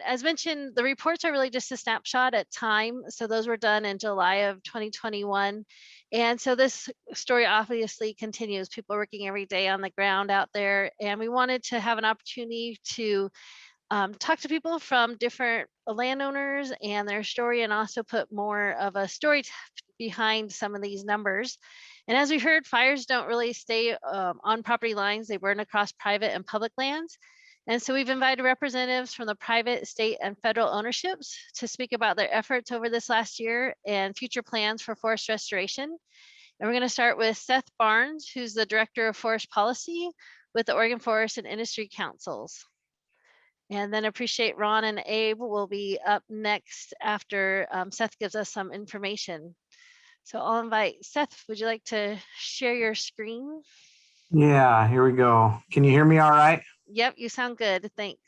as mentioned, the reports are really just a snapshot at time. So those were done in July of 2021. And so this story obviously continues. People working every day on the ground out there. And we wanted to have an opportunity to talk to people from different landowners and their story, and also put more of a story behind some of these numbers. And as we heard, fires don't really stay on property lines. They burn across private and public lands. And so we've invited representatives from the private, state, and federal ownerships to speak about their efforts over this last year and future plans for forest restoration. And we're going to start with Seth Barnes, who's the Director of Forest Policy with the Oregon Forest and Industry Councils. And then appreciate Ron and Abe will be up next after Seth gives us some information. So I'll invite Seth. Would you like to share your screen? Yeah, here we go. Can you hear me all right? Yep, you sound good. Thanks.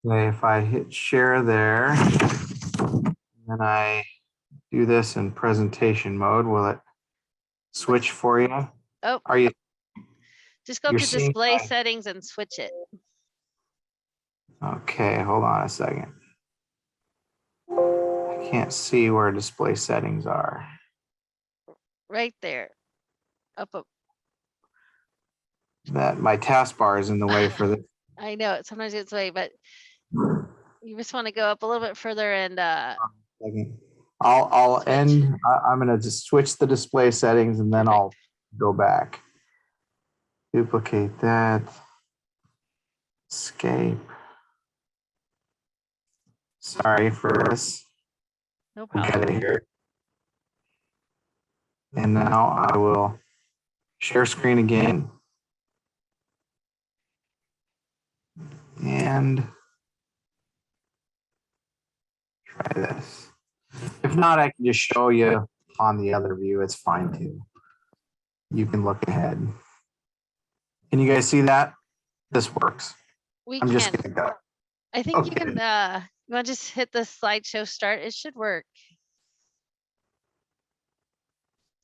Okay, if I hit share there, then I do this in presentation mode, will it switch for you? Oh, are you? Just go to display settings and switch it. Okay, hold on a second. I can't see where display settings are. Right there. Up. That my taskbar is in the way for this. I know it sometimes gets away, but you just want to go up a little bit further and I'll end. I'm going to just switch the display settings and then I'll go back. Duplicate that. Escape. Sorry for this. No problem. Here. And now I will share screen again. And try this. If not, I can just show you on the other view. It's fine too. You can look ahead. Can you guys see that? This works. I'm just gonna go. I think you can you want to just hit the slideshow start? It should work.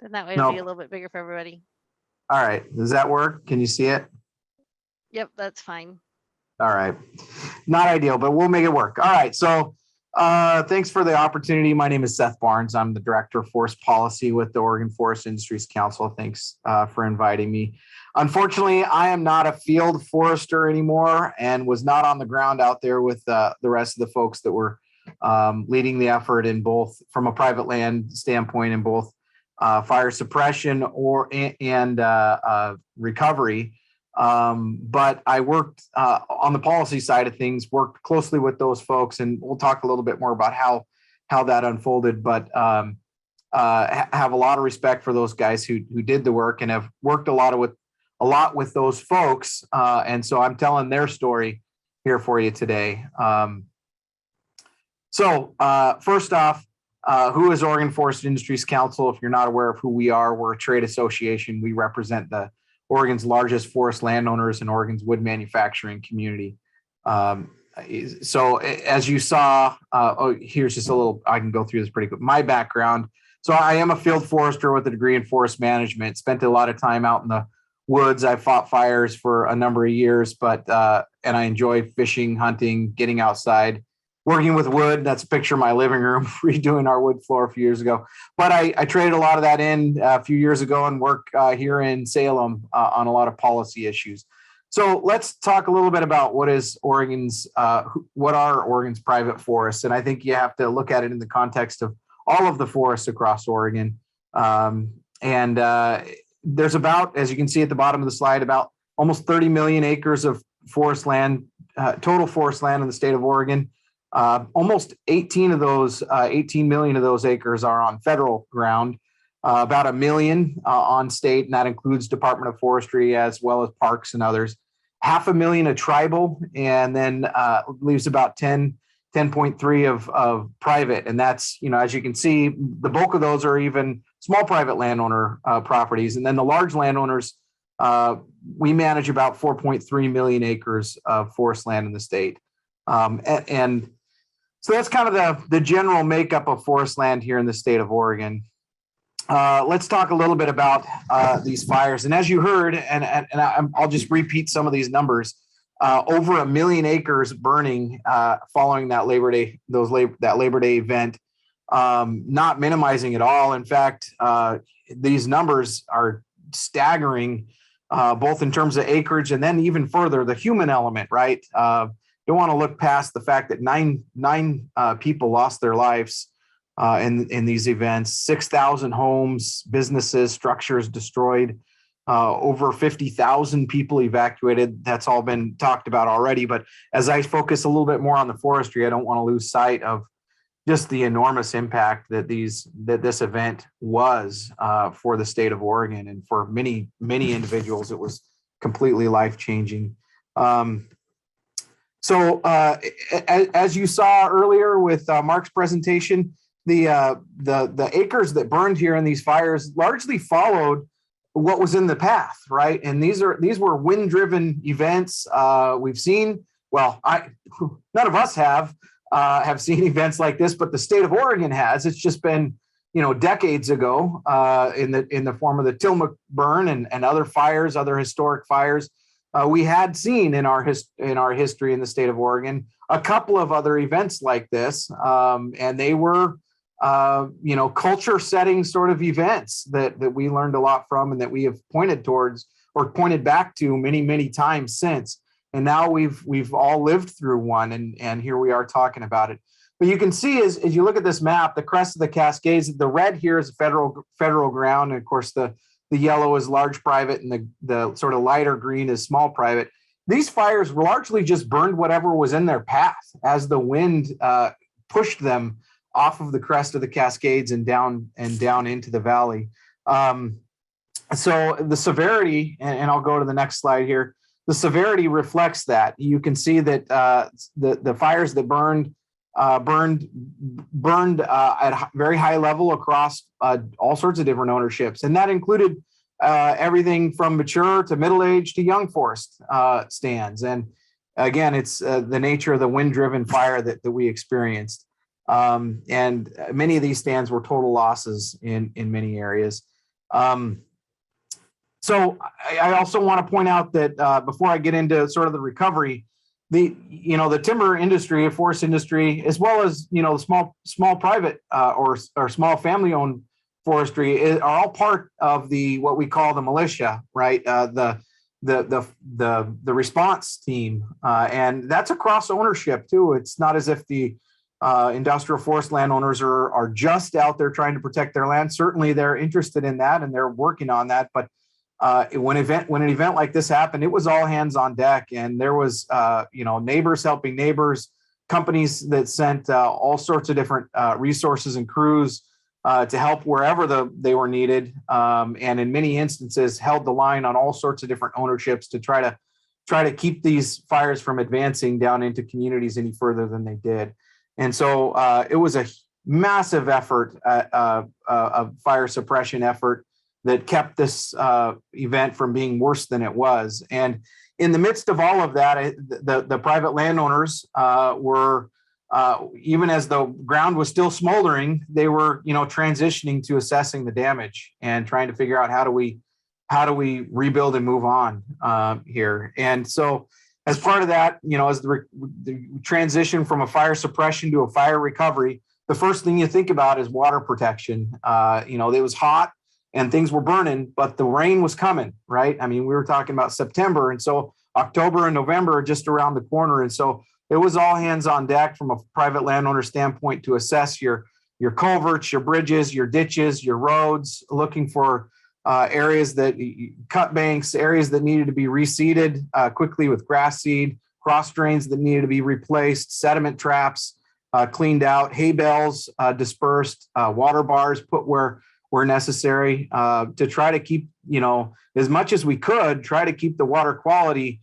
Then that way it'll be a little bit bigger for everybody. All right. Does that work? Can you see it? Yep, that's fine. All right. Not ideal, but we'll make it work. All right. So thanks for the opportunity. My name is Seth Barnes. I'm the Director of Forest Policy with the Oregon Forest Industries Council. Thanks for inviting me. Unfortunately, I am not a field forester anymore and was not on the ground out there with the rest of the folks that were leading the effort in both from a private land standpoint in both fire suppression and recovery. But I worked on the policy side of things, worked closely with those folks, and we'll talk a little bit more about how that unfolded. But have a lot of respect for those guys who did the work and have worked a lot with those folks. And so I'm telling their story here for you today. So first off, who is Oregon Forest Industries Council? If you're not aware of who we are, we're a trade association. We represent the Oregon's largest forest landowners and Oregon's wood manufacturing community. So as you saw, here's just a little, I can go through this pretty quick. My background. So I am a field forester with a degree in forest management, spent a lot of time out in the woods. I fought fires for a number of years, and I enjoy fishing, hunting, getting outside, working with wood. That's a picture of my living room, redoing our wood floor a few years ago. But I traded a lot of that in a few years ago and work here in Salem on a lot of policy issues. So let's talk a little bit about what are Oregon's private forests. And I think you have to look at it in the context of all of the forests across Oregon. There's about, as you can see at the bottom of the slide, about almost 30 million acres of forest land, total forest land in the state of Oregon. Almost 18 million of those acres are on federal ground, about 1 million on state, and that includes Department of Forestry as well as parks and others. 500,000 of tribal, and then leaves about 10.3 of private. And that's, as you can see, the bulk of those are even small private landowner properties. And then the large landowners, we manage about 4.3 million acres of forest land in the state. And so that's kind of the general makeup of forest land here in the state of Oregon. Let's talk a little bit about these fires. And as you heard, and I'll just repeat some of these numbers, over 1 million acres burning following that Labor Day, that Labor Day event. Not minimizing at all. In fact, these numbers are staggering, both in terms of acreage and then even further the human element. Right? Don't want to look past the fact that nine people lost their lives in these events. 6,000 homes, businesses, structures destroyed. Over 50,000 people evacuated. That's all been talked about already. But as I focus a little bit more on the forestry, I don't want to lose sight of just the enormous impact that this event was for the state of Oregon, and for many individuals, it was completely life-changing. So as you saw earlier with Mark's presentation, the acres that burned here in these fires largely followed what was in the path, right? And these were wind-driven events. We've seen, well, none of us have seen events like this, but the state of Oregon has. It's just been, decades ago in the form of the Tillamook burn and other fires, other historic fires. We had seen in our history in the state of Oregon a couple of other events like this, and they were culture setting sort of events that we learned a lot from, and that we have pointed towards or pointed back to many times since. And now we've all lived through one, and here we are talking about it. But you can see as you look at this map, the crest of the Cascades, the red here is federal ground, and of course the yellow is large private, and the sort of lighter green is small private. These fires largely just burned whatever was in their path as the wind pushed them off of the crest of the Cascades and down into the valley. So the severity, and I'll go to the next slide here. The severity reflects that. You can see that the fires that burned at a very high level across all sorts of different ownerships, and that included everything from mature to middle age to young forest stands. And again, it's the nature of the wind-driven fire that we experienced. And many of these stands were total losses in many areas. So I also want to point out that before I get into sort of the recovery, the timber industry, forest industry, as well as the small private or small family-owned forestry are all part of what we call the militia, right? The response team, and that's across ownership too. It's not as if the industrial forest landowners are just out there trying to protect their land. Certainly, they're interested in that and they're working on that. But when an event like this happened, it was all hands on deck, and there was neighbors helping neighbors, companies that sent all sorts of different resources and crews to help wherever they were needed, and in many instances held the line on all sorts of different ownerships to try to keep these fires from advancing down into communities any further than they did. And so it was a massive effort, a fire suppression effort that kept this event from being worse than it was. And in the midst of all of that, the private landowners were, even as the ground was still smoldering, they were, transitioning to assessing the damage and trying to figure out how do we rebuild and move on here. And so as part of that, as the transition from a fire suppression to a fire recovery, the first thing you think about is water protection. It was hot and things were burning, but the rain was coming, right? I mean, we were talking about September, and so October and November are just around the corner. And so it was all hands on deck from a private landowner standpoint to assess your culverts, your bridges, your ditches, your roads, looking for areas that cut banks, areas that needed to be reseeded quickly with grass seed, cross drains that needed to be replaced, sediment traps cleaned out, hay bales dispersed, water bars put where necessary to try to keep, as much as we could, try to keep the water quality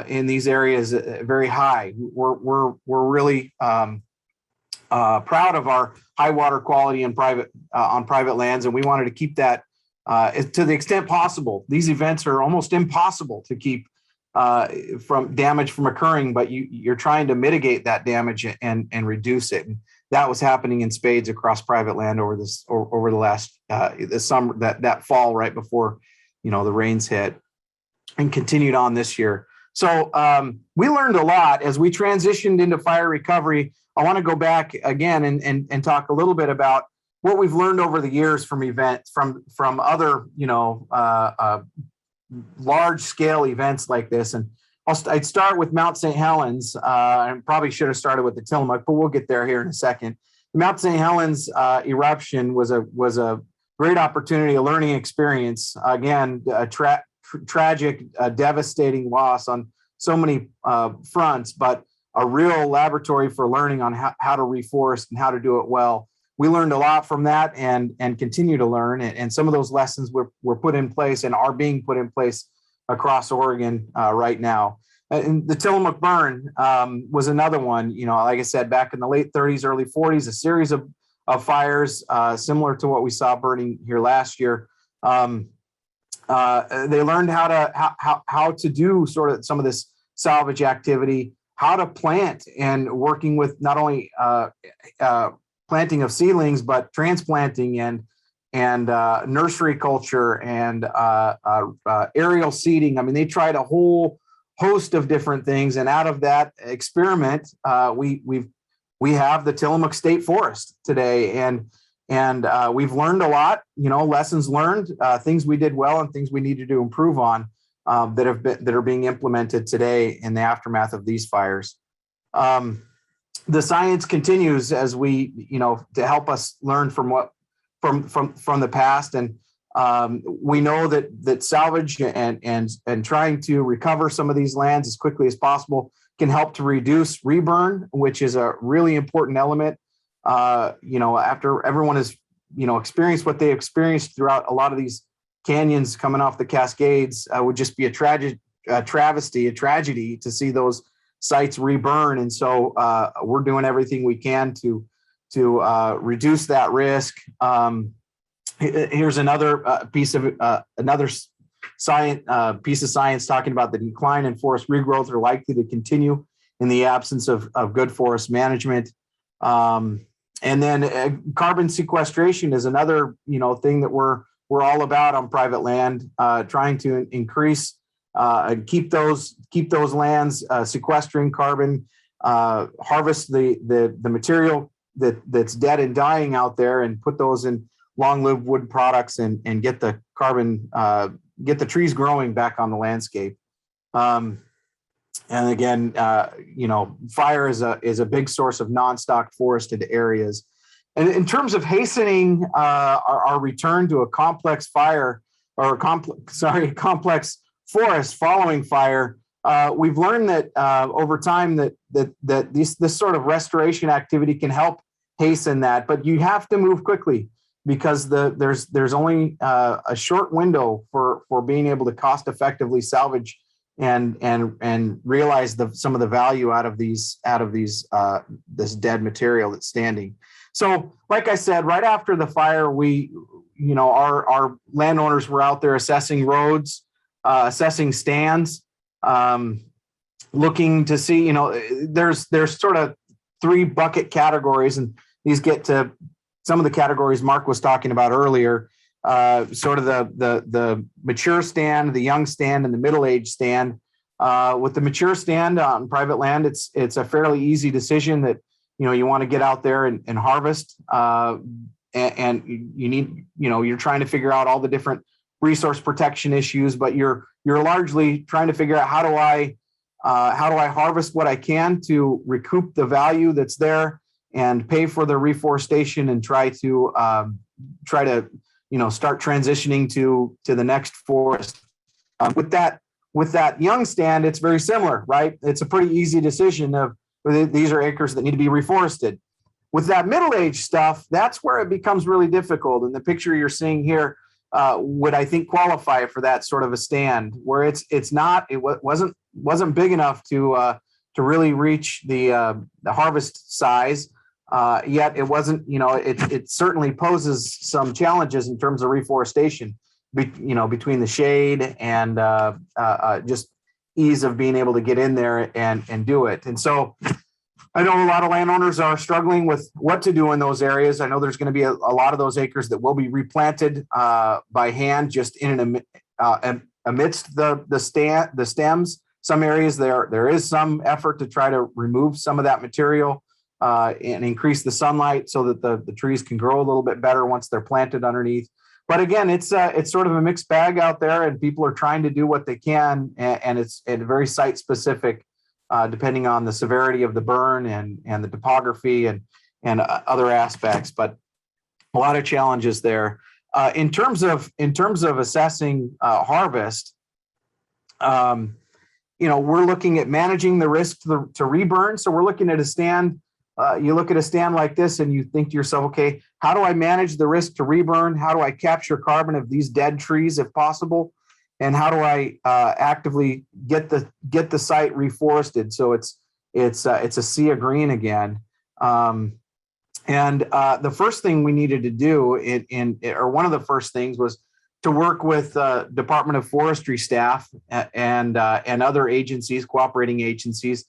in these areas very high. We're really proud of our high water quality on private lands, and we wanted to keep that to the extent possible. These events are almost impossible to keep from damage from occurring, but you're trying to mitigate that damage and reduce it. And that was happening in spades across private land over the last this summer, that fall right before the rains hit, and continued on this year. So we learned a lot as we transitioned into fire recovery. I want to go back again and talk a little bit about what we've learned over the years from events, from other, large scale events like this. And I'd start with Mount St. Helens. I probably should have started with the Tillamook, but we'll get there here in a second. The Mount St. Helens eruption was a great opportunity, a learning experience. Again, a tragic, devastating loss on so many fronts, but a real laboratory for learning on how to reforest and how to do it well. We learned a lot from that and continue to learn. And some of those lessons were put in place and are being put in place across Oregon right now. And the Tillamook burn was another one, like I said, back in the late 30s, early 40s, a series of fires similar to what we saw burning here last year. They learned how to do sort of some of this salvage activity, how to plant, and working with not only planting of seedlings, but transplanting and nursery culture and aerial seeding. I mean, they tried a whole host of different things, and out of that experiment, we have the Tillamook State Forest today, and we've learned a lot. Lessons learned, things we did well, and things we needed to improve on that are being implemented today in the aftermath of these fires. The science continues as we, to help us learn from the past, and we know that salvage and trying to recover some of these lands as quickly as possible can help to reduce reburn, which is a really important element. After everyone has, experienced what they experienced throughout a lot of these canyons coming off the Cascades, would just be a travesty, a tragedy to see those sites reburn. And so we're doing everything we can to reduce that risk. Here's another piece of science talking about the decline in forest regrowth are likely to continue in the absence of good forest management. And then carbon sequestration is another thing that we're all about on private land, trying to increase and keep those lands sequestering carbon, harvest the material that's dead and dying out there, and put those in long-lived wood products and get the carbon, get the trees growing back on the landscape. And again, fire is a big source of non-stock forested areas. And in terms of hastening our return to a complex complex forest following fire, we've learned that over time that this sort of restoration activity can help hasten that, but you have to move quickly, because there's only a short window for being able to cost effectively salvage and realize some of the value out of this dead material that's standing. So, like I said, right after the fire, our landowners were out there assessing roads, assessing stands, looking to see, there's sort of 3 bucket categories, and these get to some of the categories Mark was talking about earlier, sort of the mature stand, the young stand, and the middle-aged stand. With the mature stand on private land, it's a fairly easy decision that you want to get out there and harvest, and you need, you're trying to figure out all the different resource protection issues, but you're largely trying to figure out how do I harvest what I can to recoup the value that's there and pay for the reforestation, and try to start transitioning to the next forest. With that young stand, it's very similar, right? It's a pretty easy decision of these are acres that need to be reforested. With that middle-aged stuff, that's where it becomes really difficult. And the picture you're seeing here would, I think, qualify for that sort of a stand, where it wasn't big enough to really reach the harvest size. Yet it wasn't, it certainly poses some challenges in terms of reforestation, between the shade and just ease of being able to get in there and do it. And so I know a lot of landowners are struggling with what to do in those areas. I know there's going to be a lot of those acres that will be replanted by hand, just in amidst the stems, some areas there is some effort to try to remove some of that material and increase the sunlight so that the trees can grow a little bit better once they're planted underneath. But again, it's sort of a mixed bag out there, and people are trying to do what they can, and it's very site specific, depending on the severity of the burn and the topography and other aspects. But a lot of challenges there. In terms of assessing harvest, we're looking at managing the risk to reburn. So we're looking at a stand. You look at a stand like this and you think to yourself, okay, how do I manage the risk to reburn? How do I capture carbon of these dead trees if possible? And how do I actively get the site reforested so it's a sea of green again? The first thing we needed to do or one of the first things was to work with Department of Forestry staff and other agencies, cooperating agencies,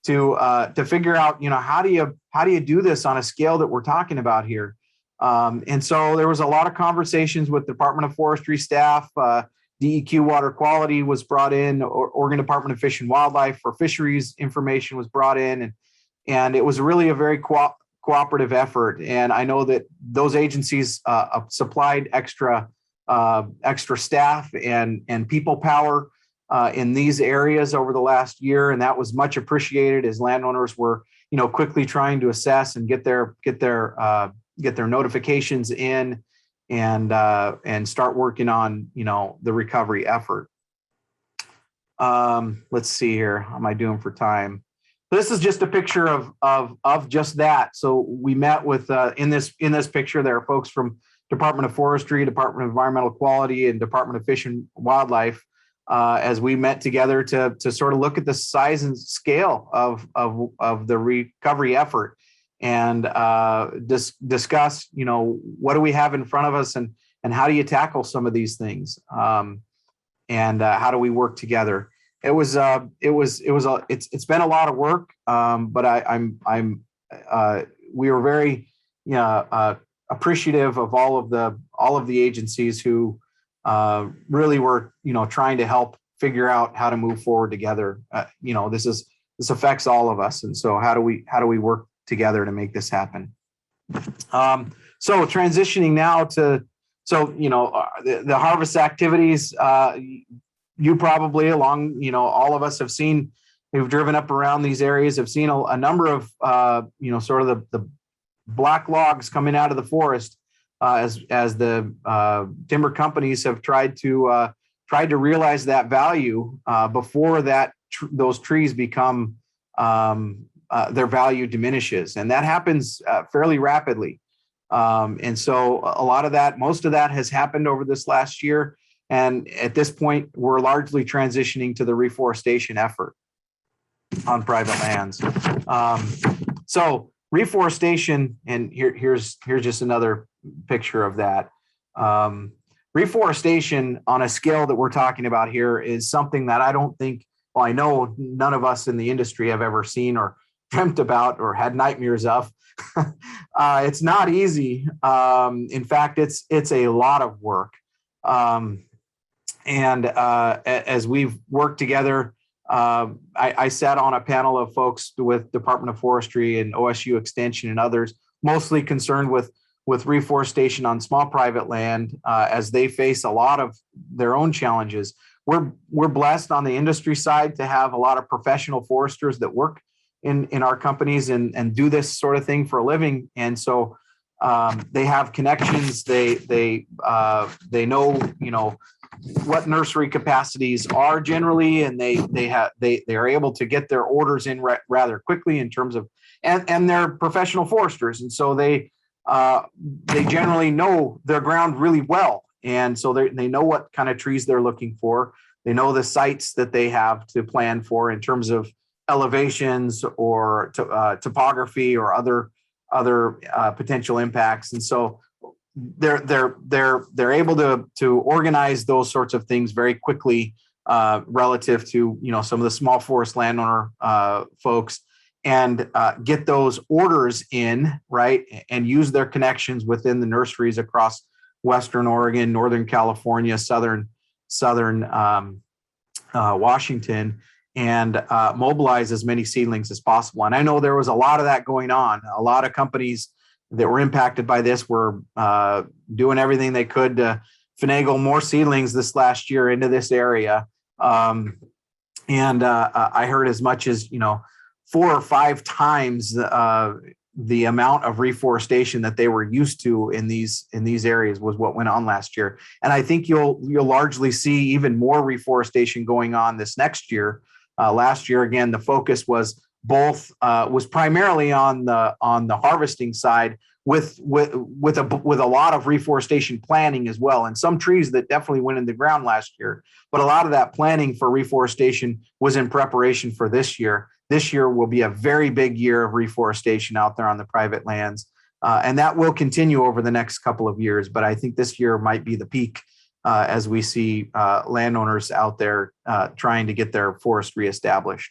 to figure out, how do you do this on a scale that we're talking about here? And so there was a lot of conversations with Department of Forestry staff. DEQ water quality was brought in, Oregon Department of Fish and Wildlife for fisheries information was brought in, and it was really a very cooperative effort. And I know that those agencies supplied extra staff and people power in these areas over the last year, and that was much appreciated as landowners were, quickly trying to assess and get their notifications in and start working on, the recovery effort. Let's see here. How am I doing for time? This is just a picture of just that. So we met with in this picture, there are folks from Department of Forestry, Department of Environmental Quality, and Department of Fish and Wildlife as we met together to sort of look at the size and scale of the recovery effort and discuss, what do we have in front of us and how do you tackle some of these things and how do we work together? It's been a lot of work, but we were very appreciative of all of the agencies who really were trying to help figure out how to move forward together. This affects all of us, and so how do we work together to make this happen? So transitioning now to the harvest activities. You probably, along, all of us have seen, who've driven up around these areas, have seen a number of, sort of the black logs coming out of the forest as the timber companies have tried to realize that value before those trees become their value diminishes, and that happens fairly rapidly. And so most of that has happened over this last year. And at this point, we're largely transitioning to the reforestation effort on private lands. So reforestation, and here's just another picture of that. Reforestation on a scale that we're talking about here is something that I don't think, well, I know none of us in the industry have ever seen or dreamt about or had nightmares of. It's not easy. In fact, it's a lot of work. And as we've worked together, I sat on a panel of folks with Department of Forestry and OSU Extension and others, mostly concerned with reforestation on small private land as they face a lot of their own challenges. We're blessed on the industry side to have a lot of professional foresters that work in our companies and do this sort of thing for a living, and so they have connections. They know what nursery capacities are generally, and they are able to get their orders in rather quickly in terms of, and they're professional foresters, and so they generally know their ground really well, and so they know what kind of trees they're looking for. They know the sites that they have to plan for in terms of elevations or topography or other potential impacts, and so they're able to organize those sorts of things very quickly relative to some of the small forest landowner folks, and get those orders in, right, and use their connections within the nurseries across Western Oregon, Northern California, Southern Washington, and mobilize as many seedlings as possible. And I know there was a lot of that going on. A lot of companies that were impacted by this were doing everything they could to finagle more seedlings this last year into this area. I heard as much as 4 or 5 times the amount of reforestation that they were used to in these areas was what went on last year. And I think you'll largely see even more reforestation going on this next year. Last year, again, the focus was primarily on the harvesting side, with a lot of reforestation planning as well, and some trees that definitely went in the ground last year. But a lot of that planning for reforestation was in preparation for this year. This year will be a very big year of reforestation out there on the private lands, and that will continue over the next couple of years. But I think this year might be the peak as we see landowners out there trying to get their forestry established.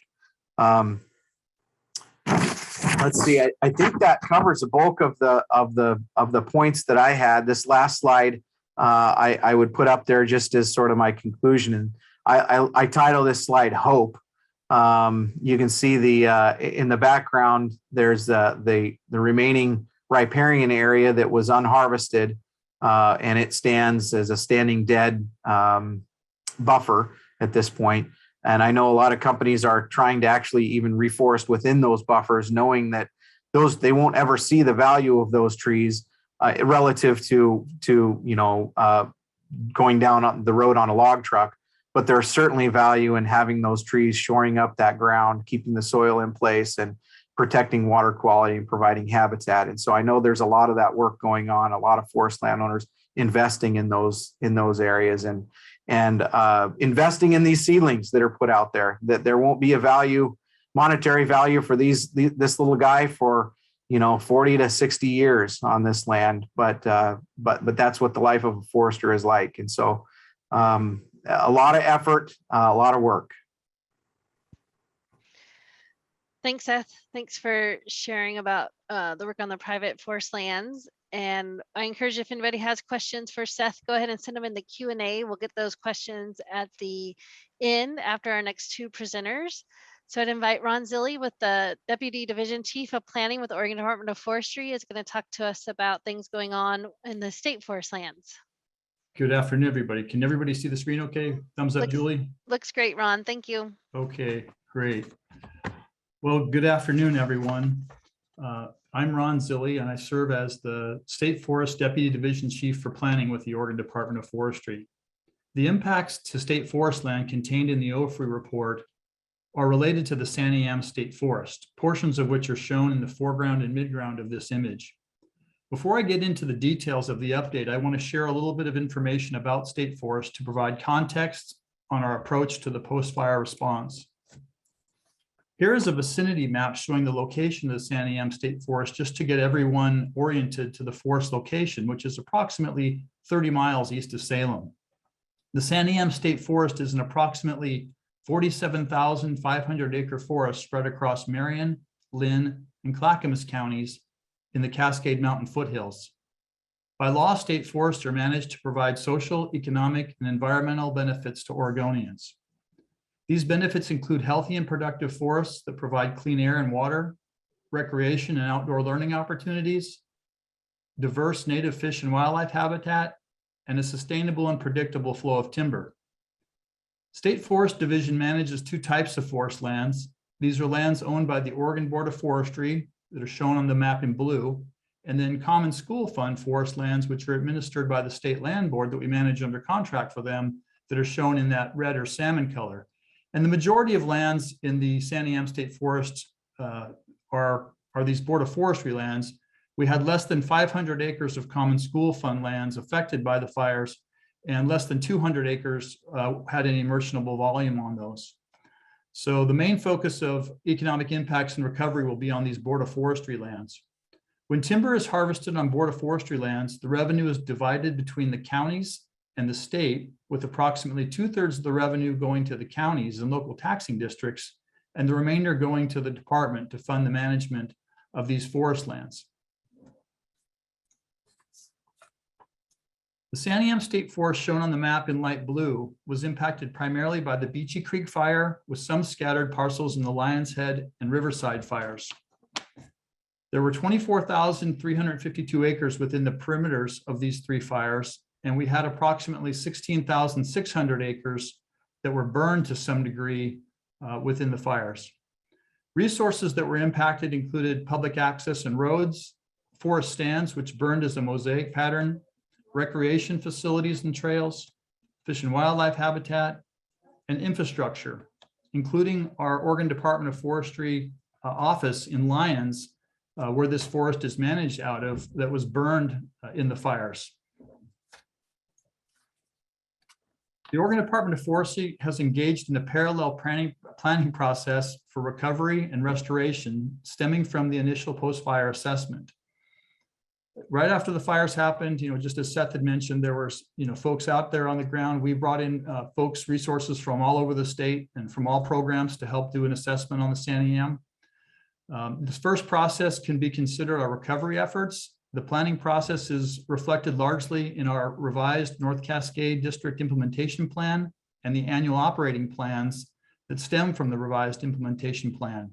Let's see. I think that covers the bulk of the points that I had. This last slide I would put up there just as sort of my conclusion, and I title this slide "Hope." You can see in the background there's the remaining riparian area that was unharvested, and it stands as a standing dead buffer at this point. And I know a lot of companies are trying to actually even reforest within those buffers, knowing that they won't ever see the value of those trees relative to going down the road on a log truck. But there's certainly value in having those trees shoring up that ground, keeping the soil in place, and protecting water quality and providing habitat. And so I know there's a lot of that work going on, a lot of forest landowners investing in those areas, and investing in these seedlings that are put out there. That there won't be a monetary value for this little guy for 40 to 60 years on this land, but that's what the life of a forester is like. And so a lot of effort, a lot of work. Thanks, Seth. Thanks for sharing about the work on the private forest lands. And I encourage, if anybody has questions for Seth, go ahead and send them in the Q&A. We'll get those questions at the end after our next 2 presenters. So I'd invite Ron Zilli, with the Deputy Division Chief of Planning with the Oregon Department of Forestry, is going to talk to us about things going on in the state forest lands. Good afternoon, everybody. Can everybody see the screen okay? Thumbs up, Julie? Looks great, Ron. Thank you. Okay, great. Well, good afternoon, everyone. I'm Ron Zilli, and I serve as the State Forest Deputy Division Chief for Planning with the Oregon Department of Forestry. The impacts to state forest land contained in the OFRI report are related to the Santiam State Forest, portions of which are shown in the foreground and midground of this image. Before I get into the details of the update, I want to share a little bit of information about state forest to provide context on our approach to the post-fire response. Here is a vicinity map showing the location of the Santiam State Forest, just to get everyone oriented to the forest location, which is approximately 30 miles east of Salem. The Santiam State Forest is an approximately 47,500 acre forest spread across Marion, Lynn, and Clackamas counties in the Cascade Mountain foothills. By law, state forests are managed to provide social, economic, and environmental benefits to Oregonians. These benefits include healthy and productive forests that provide clean air and water, recreation and outdoor learning opportunities, diverse native fish and wildlife habitat, and a sustainable and predictable flow of timber. State Forest Division manages 2 types of forest lands. These are lands owned by the Oregon Board of Forestry that are shown on the map in blue, and then Common School Fund forest lands, which are administered by the State Land Board that we manage under contract for them, that are shown in that red or salmon color. And the majority of lands in the Santiam State Forest are these Board of Forestry lands. We had less than 500 acres of Common School Fund lands affected by the fires, and less than 200 acres had any merchantable volume on those. So the main focus of economic impacts and recovery will be on these Board of Forestry lands. When timber is harvested on Board of Forestry lands, the revenue is divided between the counties and the state, with approximately 2/3 of the revenue going to the counties and local taxing districts, and the remainder going to the department to fund the management of these forest lands. The Santiam State Forest shown on the map in light blue was impacted primarily by the Beachy Creek fire, with some scattered parcels in the Lions Head and Riverside fires. There were 24,352 acres within the perimeters of these three fires, and we had approximately 16,600 acres that were burned to some degree within the fires. Resources that were impacted included public access and roads, forest stands, which burned as a mosaic pattern, recreation facilities and trails, fish and wildlife habitat, and infrastructure, including our Oregon Department of Forestry office in Lyons, where this forest is managed out of, that was burned in the fires. The Oregon Department of Forestry has engaged in a parallel planning process for recovery and restoration stemming from the initial post-fire assessment. Right after the fires happened, just as Seth had mentioned, there were, folks out there on the ground. We brought in folks, resources from all over the state and from all programs to help do an assessment on the Santiam. This first process can be considered our recovery efforts. The planning process is reflected largely in our revised North Cascade District Implementation Plan and the annual operating plans that stem from the revised implementation plan.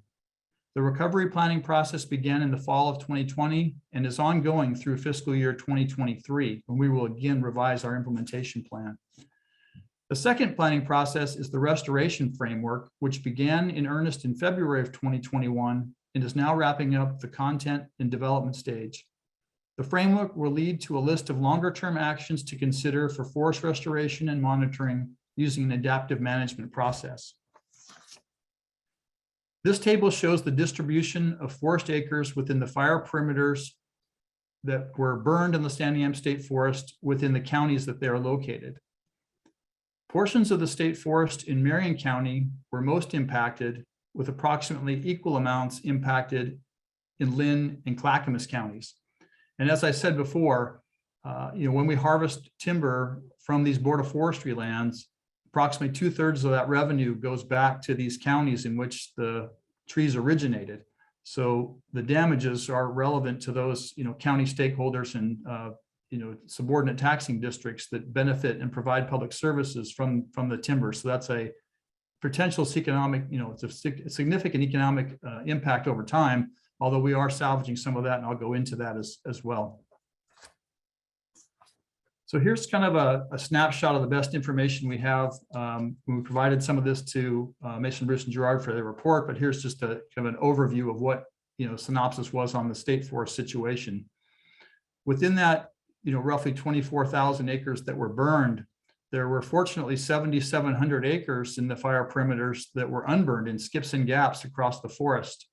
The recovery planning process began in the fall of 2020 and is ongoing through fiscal year 2023, when we will again revise our implementation plan. The second planning process is the restoration framework, which began in earnest in February of 2021 and is now wrapping up the content and development stage. The framework will lead to a list of longer-term actions to consider for forest restoration and monitoring using an adaptive management process. This table shows the distribution of forest acres within the fire perimeters that were burned in the Santiam State Forest within the counties that they are located. Portions of the state forest in Marion County were most impacted, with approximately equal amounts impacted in Lynn and Clackamas counties. And as I said before, when we harvest timber from these Board of Forestry lands, approximately 2/3 of that revenue goes back to these counties in which the trees originated. So the damages are relevant to those, county stakeholders and, subordinate taxing districts that benefit and provide public services from the timber. So that's a potential economic, it's a significant economic impact over time, although we are salvaging some of that, and I'll go into that as well. So here's kind of a snapshot of the best information we have. We provided some of this to Mason, Bruce, and Gerard for their report, but here's just a kind of an overview of what synopsis was on the state forest situation. Within that, roughly 24,000 acres that were burned, there were fortunately 7,700 acres in the fire perimeters that were unburned in skips and gaps across the forest.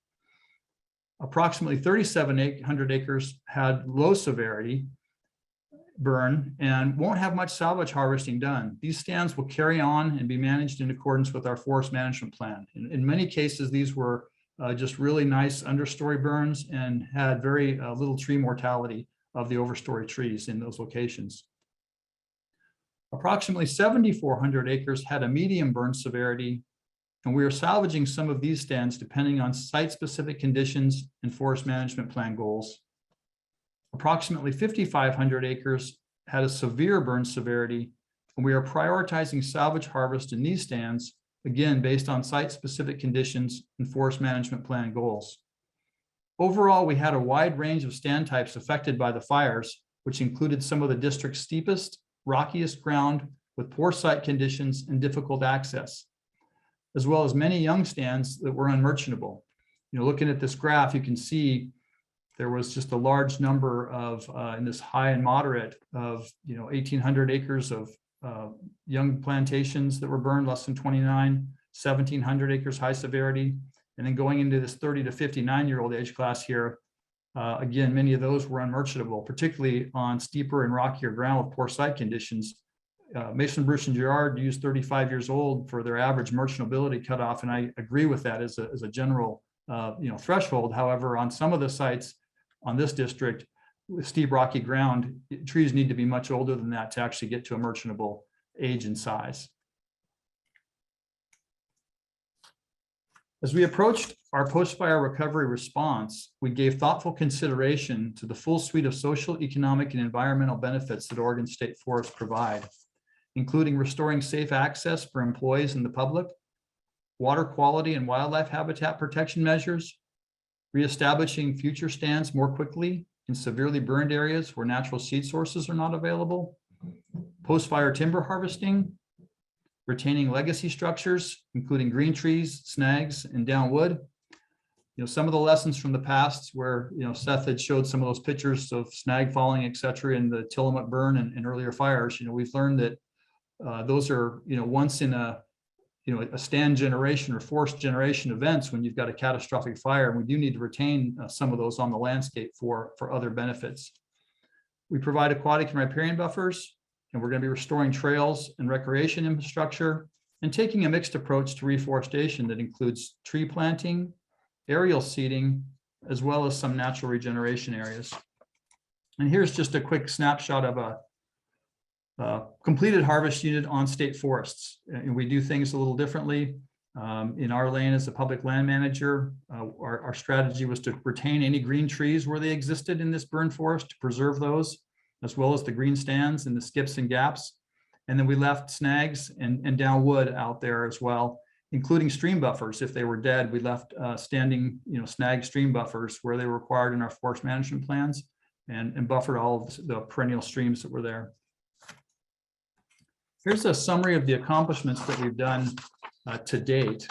Approximately 3,700 acres had low severity burn and won't have much salvage harvesting done. These stands will carry on and be managed in accordance with our forest management plan. In many cases, these were just really nice understory burns and had very little tree mortality of the overstory trees in those locations. Approximately 7,400 acres had a medium burn severity, and we are salvaging some of these stands depending on site-specific conditions and forest management plan goals. Approximately 5,500 acres had a severe burn severity, and we are prioritizing salvage harvest in these stands, again, based on site-specific conditions and forest management plan goals. Overall, we had a wide range of stand types affected by the fires, which included some of the district's steepest, rockiest ground with poor site conditions and difficult access, as well as many young stands that were unmerchantable. Looking at this graph, you can see there was just a large number of, in this high and moderate of, 1,800 acres of young plantations that were burned, less than 29, 1,700 acres high severity. And then going into this 30 to 59-year-old age class here, again, many of those were unmerchantable, particularly on steeper and rockier ground with poor site conditions. Mason, Bruce, and Gerard used 35 years old for their average merchantability cutoff, and I agree with that as a general threshold. However, on some of the sites on this district with steep rocky ground, trees need to be much older than that to actually get to a merchantable age and size. As we approached our post-fire recovery response, we gave thoughtful consideration to the full suite of social, economic, and environmental benefits that Oregon State Forests provide, including restoring safe access for employees and the public, water quality and wildlife habitat protection measures, reestablishing future stands more quickly in severely burned areas where natural seed sources are not available, post-fire timber harvesting, retaining legacy structures, including green trees, snags, and down wood. Some of the lessons from the past where, Seth had showed some of those pictures of snag falling, et cetera, in the Tillamook burn and earlier fires. We've learned that those are, once in a stand generation or forced generation events when you've got a catastrophic fire, and we do need to retain some of those on the landscape for other benefits. We provide aquatic and riparian buffers, and we're going to be restoring trails and recreation infrastructure and taking a mixed approach to reforestation that includes tree planting, aerial seeding, as well as some natural regeneration areas. And here's just a quick snapshot of a completed harvest unit on state forests. And we do things a little differently. In our lane as a public land manager, our strategy was to retain any green trees where they existed in this burn forest, to preserve those, as well as the green stands and the skips and gaps. And then we left snags and down wood out there as well, including stream buffers. If they were dead, we left standing, snag stream buffers where they were required in our forest management plans, and buffered all of the perennial streams that were there. Here's a summary of the accomplishments that we've done to date.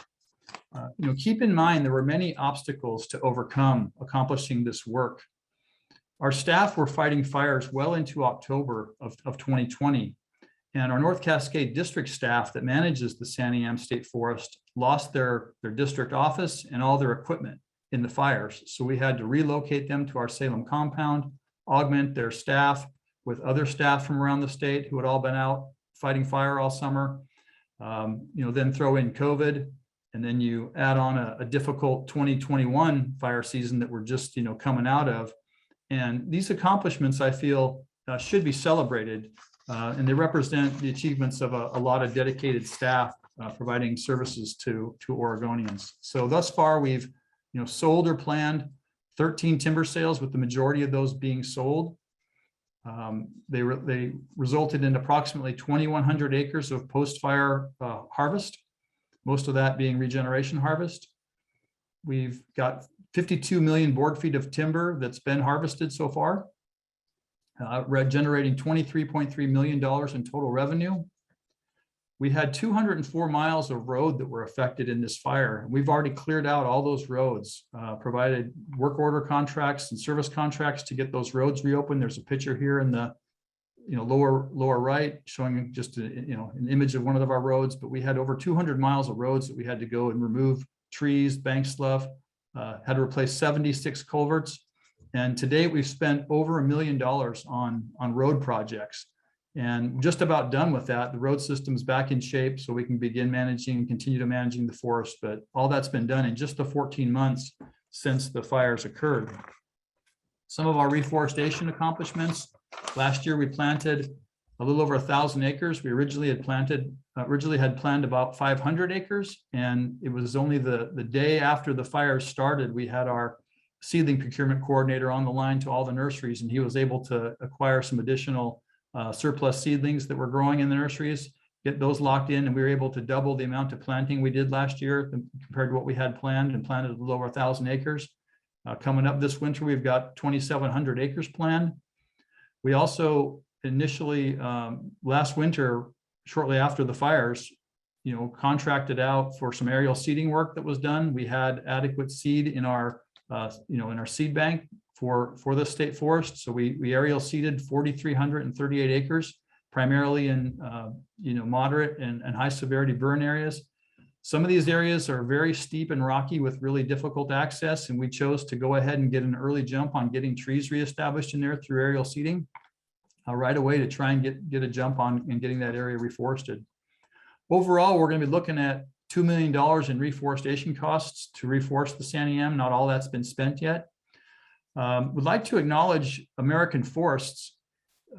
Keep in mind, there were many obstacles to overcome accomplishing this work. Our staff were fighting fires well into October of 2020, and our North Cascade district staff that manages the Santiam State Forest lost their district office and all their equipment in the fires. So we had to relocate them to our Salem compound, augment their staff with other staff from around the state who had all been out fighting fire all summer. Then throw in COVID, and then you add on a difficult 2021 fire season that we're just coming out of. And these accomplishments, I feel, should be celebrated, and they represent the achievements of a lot of dedicated staff providing services to Oregonians. So thus far, we've sold or planned 13 timber sales, with the majority of those being sold. They resulted in approximately 2,100 acres of post-fire harvest, most of that being regeneration harvest. We've got 52 million board feet of timber that's been harvested so far, generating $23.3 million in total revenue. We had 204 miles of road that were affected in this fire. We've already cleared out all those roads, provided work order contracts and service contracts to get those roads reopened. There's a picture here in the lower right showing just an image of one of our roads, but we had over 200 miles of roads that we had to go and remove trees, bank slough, had to replace 76 culverts. And to date, we've spent over $1 million on road projects. And just about done with that. The road system's back in shape, so we can begin managing and continue to managing the forest. But all that's been done in just the 14 months since the fires occurred. Some of our reforestation accomplishments. Last year, we planted a little over 1,000 acres. We originally had planned about 500 acres. And it was only the day after the fires started, we had our seedling procurement coordinator on the line to all the nurseries, and he was able to acquire some additional surplus seedlings that were growing in the nurseries, get those locked in, and we were able to double the amount of planting we did last year compared to what we had planned, and planted a little over 1,000 acres. Coming up this winter, we've got 2,700 acres planned. We also initially, last winter, shortly after the fires, contracted out for some aerial seeding work that was done. We had adequate seed in our, in our seed bank for the state forest. So we aerial seeded 4,338 acres, primarily in moderate and high severity burn areas. Some of these areas are very steep and rocky with really difficult access, and we chose to go ahead and get an early jump on getting trees reestablished in there through aerial seeding right away to try and get a jump on and getting that area reforested. Overall, we're going to be looking at $2 million in reforestation costs to reforest the Santiam. Not all that's been spent yet. Would like to acknowledge American Forests.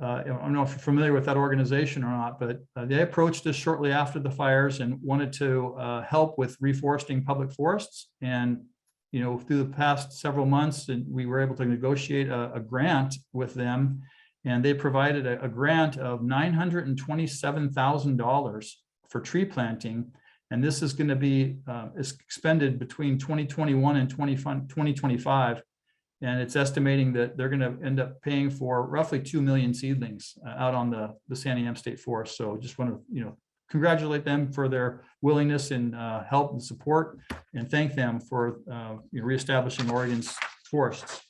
I don't know if you're familiar with that organization or not, but they approached us shortly after the fires and wanted to help with reforesting public forests. And, through the past several months, and we were able to negotiate a grant with them, and they provided a grant of $927,000 for tree planting. And this is going to be expended between 2021 and 2025. And it's estimating that they're going to end up paying for roughly 2 million seedlings out on the Santiam State Forest. So just want to, congratulate them for their willingness and help and support, and thank them for reestablishing Oregon's forests.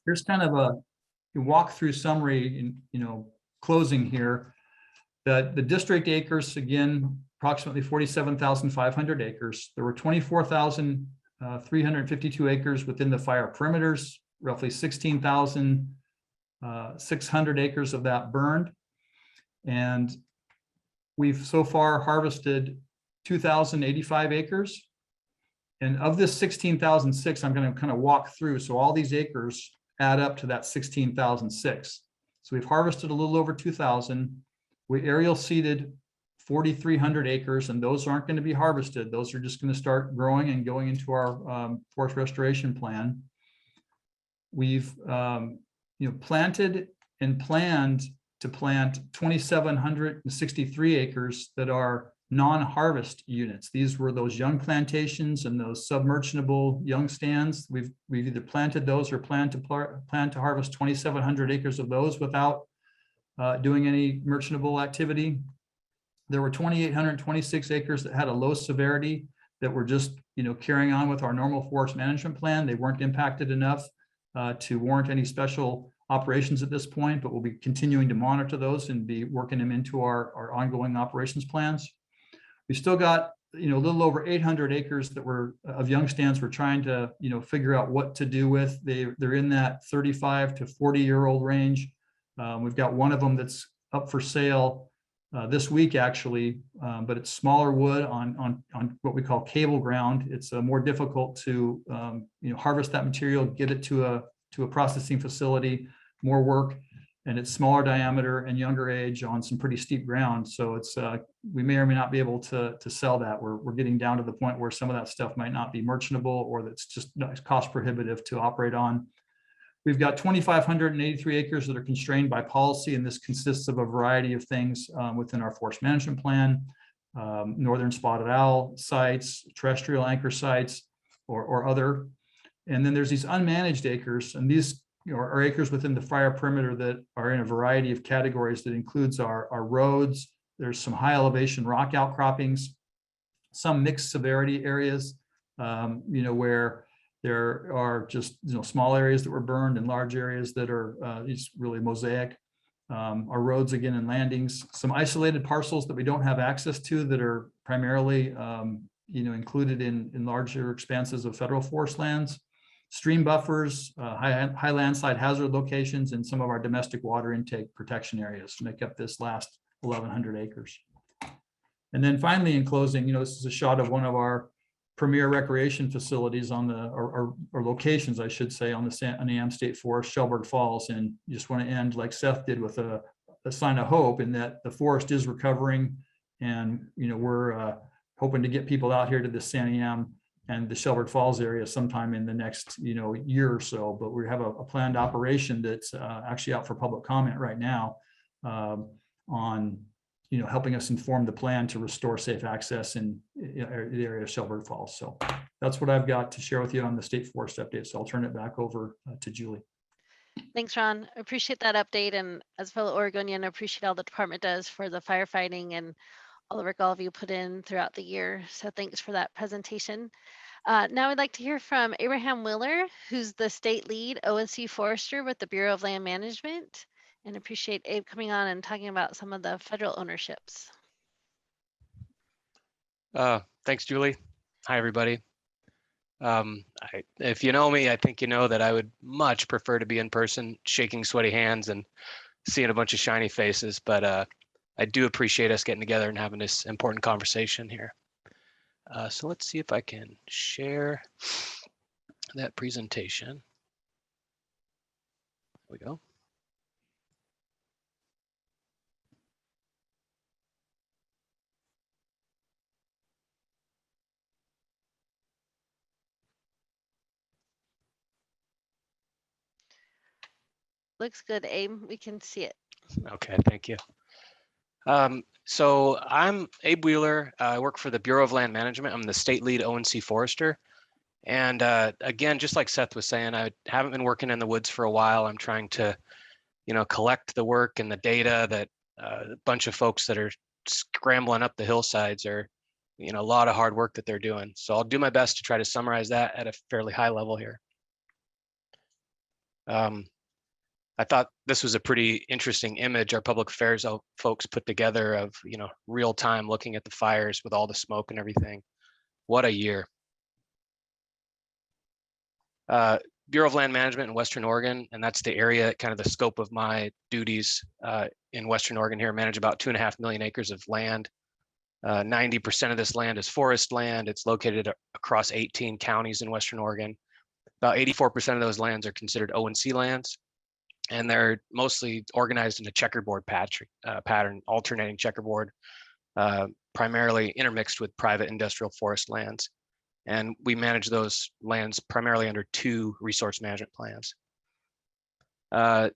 Here's kind of a walkthrough summary in, closing here. The district acres, again, approximately 47,500 acres. There were 24,352 acres within the fire perimeters, roughly 16,600 acres of that burned. And we've so far harvested 2,085 acres. And of this 16,006, I'm going to kind of walk through. So all these acres add up to that 16,006. So we've harvested a little over 2,000. We aerial seeded 4,300 acres, and those aren't going to be harvested. Those are just going to start growing and going into our forest restoration plan. We've planted and planned to plant 2,763 acres that are non-harvest units. These were those young plantations and those submerchantable young stands. We've either planted those or plan to harvest 2,700 acres of those without doing any merchantable activity. There were 2,826 acres that had a low severity that were just carrying on with our normal forest management plan. They weren't impacted enough to warrant any special operations at this point, but we'll be continuing to monitor those and be working them into our ongoing operations plans. We still got a little over 800 acres that were of young stands. We're trying to figure out what to do with. They're in that 35 to 40-year-old range. We've got one of them that's up for sale this week, actually, but it's smaller wood on what we call cable ground. It's more difficult to harvest that material, get it to a processing facility, more work, and it's smaller diameter and younger age on some pretty steep ground. So it's we may or may not be able to sell that. We're getting down to the point where some of that stuff might not be merchantable, or that's just cost prohibitive to operate on. We've got 2,583 acres that are constrained by policy, and this consists of a variety of things within our forest management plan, northern spotted owl sites, terrestrial anchor sites, or other. And then there's these unmanaged acres, and these are acres within the fire perimeter that are in a variety of categories that includes our roads. There's some high elevation rock outcroppings, some mixed severity areas, where there are just small areas that were burned and large areas that are these really mosaic. Our roads again and landings, some isolated parcels that we don't have access to that are primarily included in larger expanses of federal forest lands, stream buffers, high landslide hazard locations, and some of our domestic water intake protection areas make up this last 1,100 acres. And then finally, in closing, this is a shot of one of our premier recreation facilities on or locations, I should say, on the Santiam State Forest, Shellburg Falls. And just want to end like Seth did with a sign of hope in that the forest is recovering, and we're hoping to get people out here to the Santiam and the Shellburg Falls area sometime in the next year or so. But we have a planned operation that's actually out for public comment right now on helping us inform the plan to restore safe access in the area of Shellburg Falls. So that's what I've got to share with you on the state forest update. So I'll turn it back over to Julie. Thanks, Ron. I appreciate that update. And as a fellow Oregonian, I appreciate all the department does for the firefighting and all the work all of you put in throughout the year. So thanks for that presentation. Now I'd like to hear from Abraham Willer, who's the state lead ONC forester with the Bureau of Land Management. And appreciate Abe coming on and talking about some of the federal ownerships. Thanks, Julie. Hi, everybody. If you know me, I think you know that I would much prefer to be in person, shaking sweaty hands and seeing a bunch of shiny faces. But I do appreciate us getting together and having this important conversation here. So let's see if I can share that presentation. There we go. Looks good, Abe. We can see it. Okay, thank you. So I'm Abe Wheeler. I work for the Bureau of Land Management. I'm the state lead ONC forester. And again, just like Seth was saying, I haven't been working in the woods for a while. I'm trying to, collect the work and the data that a bunch of folks that are scrambling up the hillsides are, a lot of hard work that they're doing. So I'll do my best to try to summarize that at a fairly high level here. I thought this was a pretty interesting image our public affairs folks put together of, real time looking at the fires with all the smoke and everything. What a year. Bureau of Land Management in Western Oregon, and that's the area, kind of the scope of my duties in Western Oregon here, manage about 2.5 million acres of land. 90% of this land is forest land. It's located across 18 counties in Western Oregon. About 84% of those lands are considered ONC lands, and they're mostly organized in a checkerboard pattern, alternating checkerboard, primarily intermixed with private industrial forest lands. And we manage those lands primarily under 2 resource management plans. The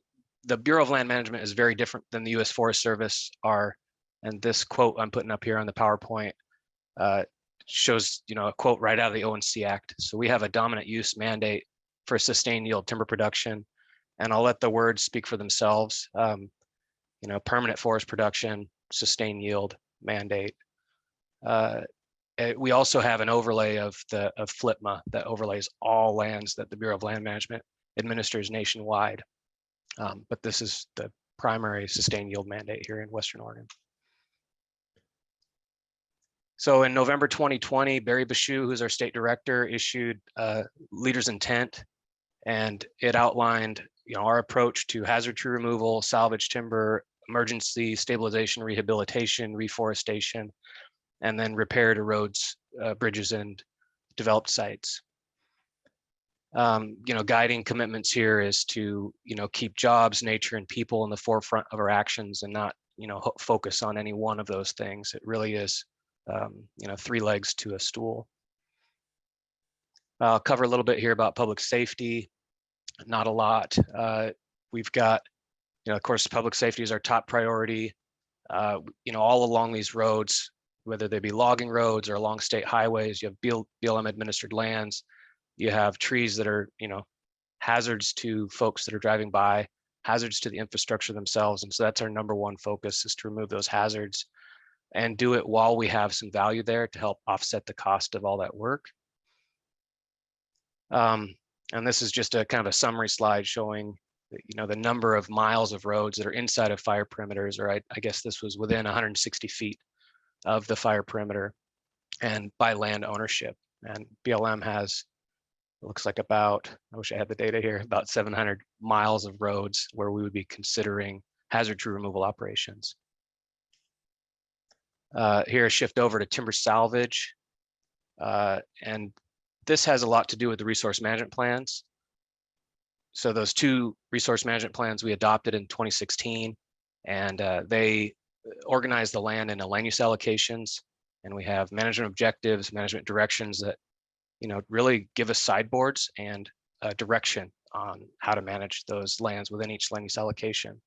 Bureau of Land Management is very different than the U.S. Forest Service are, and this quote I'm putting up here on the PowerPoint shows, a quote right out of the ONC Act. So we have a dominant use mandate for sustained yield timber production, and I'll let the words speak for themselves. Permanent forest production, sustained yield mandate. We also have an overlay of FLIPMA that overlays all lands that the Bureau of Land Management administers nationwide. But this is the primary sustained yield mandate here in Western Oregon. So in November 2020, Barry Bashu, who's our state director, issued Leader's Intent, and it outlined our approach to hazard tree removal, salvage timber, emergency stabilization, rehabilitation, reforestation, and then repair to roads, bridges, and developed sites. Guiding commitments here is to, keep jobs, nature, and people in the forefront of our actions and not, focus on any one of those things. It really is, 3 legs to a stool. I'll cover a little bit here about public safety. Not a lot. We've got, of course, public safety is our top priority. All along these roads, whether they be logging roads or along state highways, you have BLM administered lands. You have trees that are, hazards to folks that are driving by, hazards to the infrastructure themselves. And so that's our number one focus, is to remove those hazards and do it while we have some value there to help offset the cost of all that work. And this is just a kind of a summary slide showing, the number of miles of roads that are inside of fire perimeters, or I guess this was within 160 feet of the fire perimeter, and by land ownership. And BLM has, it looks like about, I wish I had the data here, about 700 miles of roads where we would be considering hazard tree removal operations. Here, a shift over to timber salvage. And this has a lot to do with the resource management plans. So those 2 resource management plans we adopted in 2016, and they organize the land into land use allocations, and we have management objectives, management directions that, really give us sideboards and direction on how to manage those lands within each land use allocation.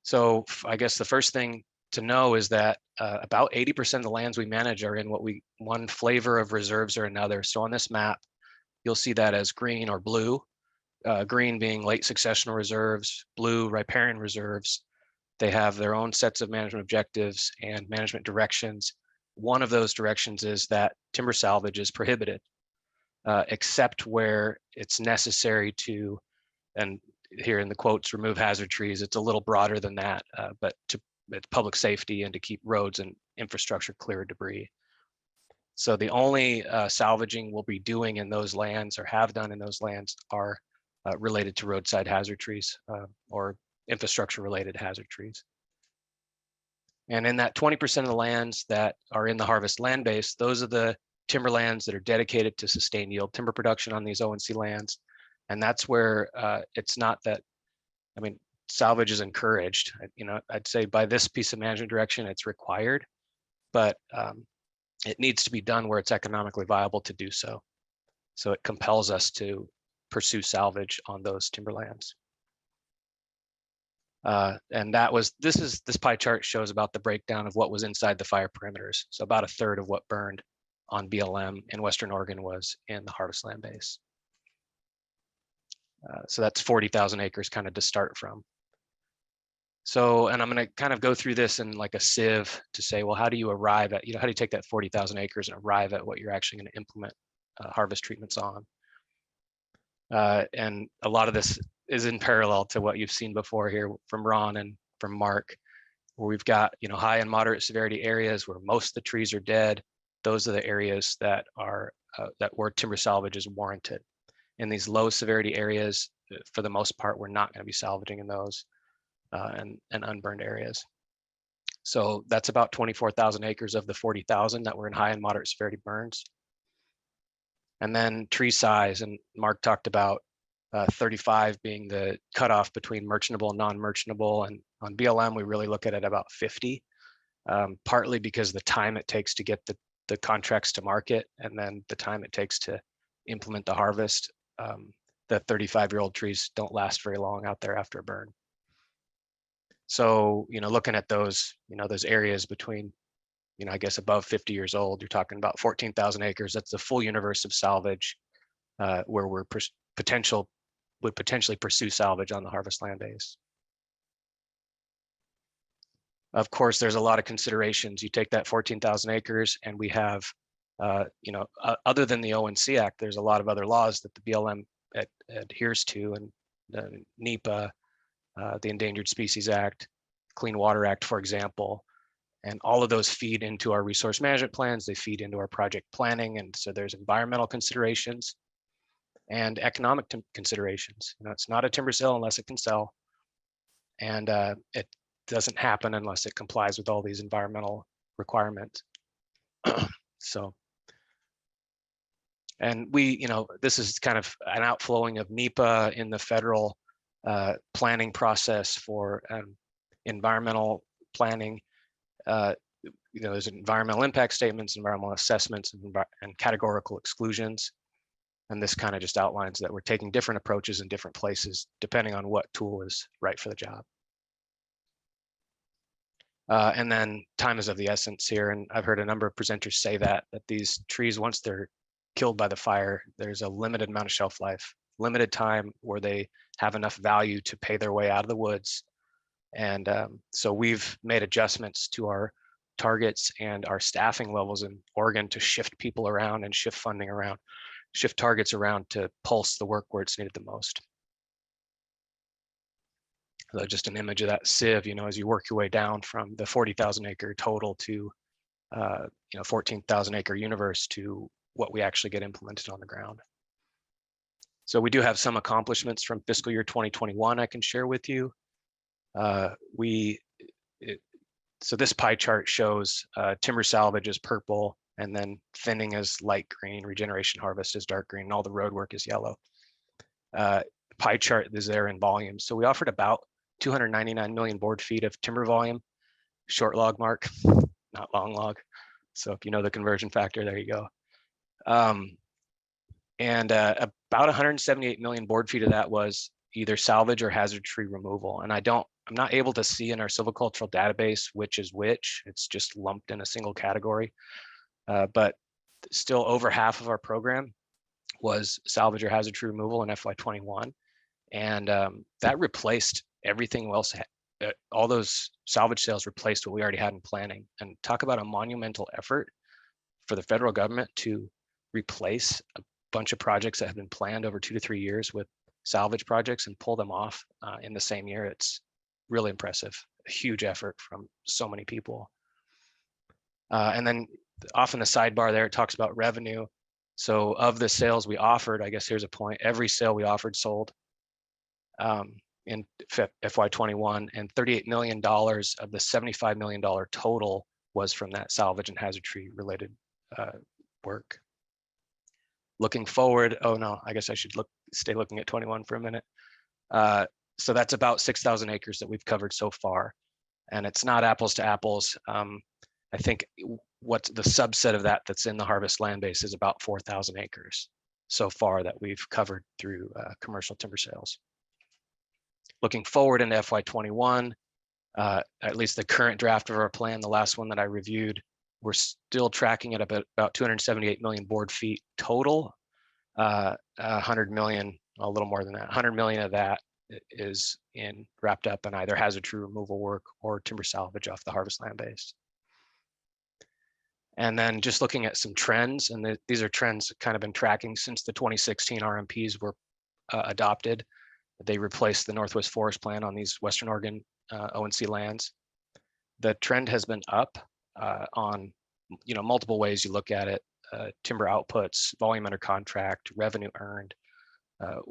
So I guess the first thing to know is that about 80% of the lands we manage are in one flavor of reserves or another. So on this map, you'll see that as green or blue. Green being late successional reserves, blue riparian reserves. They have their own sets of management objectives and management directions. One of those directions is that timber salvage is prohibited, except where it's necessary to, and here in the quotes, remove hazard trees. It's a little broader than that, but to public safety and to keep roads and infrastructure clear of debris. So the only salvaging we'll be doing in those lands, or have done in those lands, are related to roadside hazard trees or infrastructure related hazard trees. And in that 20% of the lands that are in the harvest land base, those are the timberlands that are dedicated to sustained yield timber production on these ONC lands. And that's where it's not that, salvage is encouraged. I'd say by this piece of management direction, it's required, but it needs to be done where it's economically viable to do so. So it compels us to pursue salvage on those timberlands. And this pie chart shows about the breakdown of what was inside the fire perimeters. So about a third of what burned on BLM in Western Oregon was in the harvest land base. So that's 40,000 acres kind of to start from. So, and I'm going to kind of go through this in like a sieve to say, well, how do you arrive at, how do you take that 40,000 acres and arrive at what you're actually going to implement harvest treatments on? And a lot of this is in parallel to what you've seen before here from Ron and from Mark, where we've got, high and moderate severity areas where most of the trees are dead. Those are the areas that are where timber salvage is warranted. In these low severity areas, for the most part, we're not going to be salvaging in those and unburned areas. So that's about 24,000 acres of the 40,000 that were in high and moderate severity burns. And then tree size, and Mark talked about 35 being the cutoff between merchantable and non-merchantable. And on BLM, we really look at it about 50, partly because the time it takes to get the contracts to market, and then the time it takes to implement the harvest. The 35-year-old trees don't last very long out there after a burn. So, looking at those, those areas between, I guess above 50 years old, you're talking about 14,000 acres. That's the full universe of salvage, where we're would potentially pursue salvage on the harvest land base. Of course, there's a lot of considerations. You take that 14,000 acres, and we have, other than the ONC Act, there's a lot of other laws that the BLM adheres to, and the NEPA, the Endangered Species Act, Clean Water Act, for example. And all of those feed into our resource management plans. They feed into our project planning. And so there's environmental considerations and economic considerations. It's not a timber sale unless it can sell. And it doesn't happen unless it complies with all these environmental requirements. So, and we, this is kind of an outflowing of NEPA in the federal planning process for environmental planning. There's environmental impact statements, environmental assessments, and categorical exclusions. And this kind of just outlines that we're taking different approaches in different places, depending on what tool is right for the job. And then time is of the essence here. And I've heard a number of presenters say that these trees, once they're killed by the fire, there's a limited amount of shelf life, limited time where they have enough value to pay their way out of the woods. And so we've made adjustments to our targets and our staffing levels in Oregon to shift people around and shift funding around, shift targets around to pulse the work where it's needed the most. So just an image of that sieve, as you work your way down from the 40,000 acre total to 14,000 acre universe to what we actually get implemented on the ground. So we do have some accomplishments from fiscal year 2021 I can share with you. So this pie chart shows timber salvage is purple, and then thinning is light green, regeneration harvest is dark green, and all the road work is yellow. Pie chart is there in volume. So we offered about 299 million board feet of timber volume, short log, Mark, not long log. So if you know the conversion factor, there you go. And about 178 million board feet of that was either salvage or hazard tree removal. And I'm not able to see in our silvicultural database which is which. It's just lumped in a single category. But still over half of our program was salvage or hazard tree removal in FY21. And that replaced everything else. All those salvage sales replaced what we already had in planning. And talk about a monumental effort for the federal government to replace a bunch of projects that have been planned over 2 to 3 years with salvage projects and pull them off in the same year. It's really impressive, a huge effort from so many people. And then off in the sidebar there, it talks about revenue. So of the sales we offered, I guess here's a point, every sale we offered sold in FY21, and $38 million of the $75 million total was from that salvage and hazard tree related work. Looking forward, oh no, I guess I should stay looking at 21 for a minute. So that's about 6,000 acres that we've covered so far. And it's not apples to apples. I think what the subset of that that's in the harvest land base is about 4,000 acres. so far that we've covered through commercial timber sales. Looking forward into FY21, at least the current draft of our plan, the last one that I reviewed, we're still tracking at about 278 million board feet total. 100 million, a little more than that, 100 million of that is wrapped up in either hazard tree removal work or timber salvage off the harvest land base. And then just looking at some trends, and these are trends that kind of been tracking since the 2016 RMPs were adopted. They replaced the Northwest Forest Plan on these Western Oregon ONC lands. The trend has been up on multiple ways you look at it. Timber outputs, volume under contract, revenue earned.